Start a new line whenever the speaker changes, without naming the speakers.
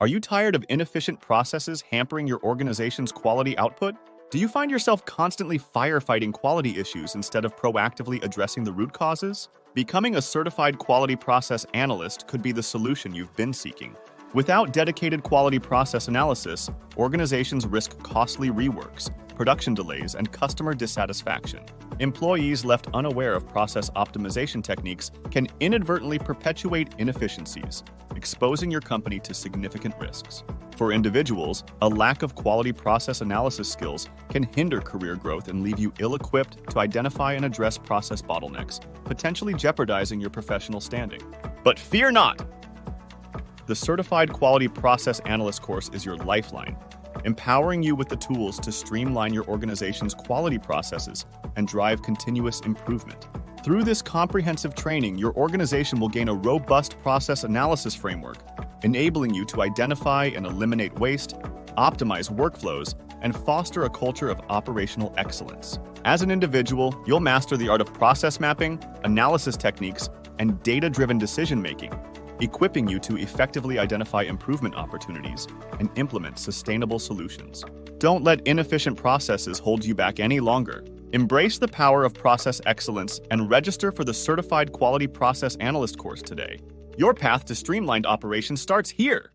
Are you tired of inefficient processes hampering your organization's quality output? Do you find yourself constantly firefighting quality issues instead of proactively addressing the root causes? Becoming a certified quality process analyst could be the solution you've been seeking. Without dedicated quality process analysis, organizations risk costly reworks, production delays, and customer dissatisfaction. Employees left unaware of process optimization techniques can inadvertently perpetuate inefficiencies, exposing your company to significant risks. For individuals, a lack of quality process analysis skills can hinder career growth and leave you ill-equipped to identify and address process bottlenecks, potentially jeopardizing your professional standing. But fear not! The Certified Quality Process Analyst course is your lifeline, empowering you with the tools to streamline your organization's quality processes and drive continuous improvement. Through this comprehensive training, your organization will gain a robust process analysis framework, enabling you to identify and eliminate waste, optimize workflows, and foster a culture of operational excellence. As an individual, you'll master the art of process mapping, analysis techniques, and data-driven decision-making, equipping you to effectively identify improvement opportunities and implement sustainable solutions. Don't let inefficient processes hold you back any longer. Embrace the power of process excellence and register for the Certified Quality Process Analyst course today. Your path to streamlined operations starts here.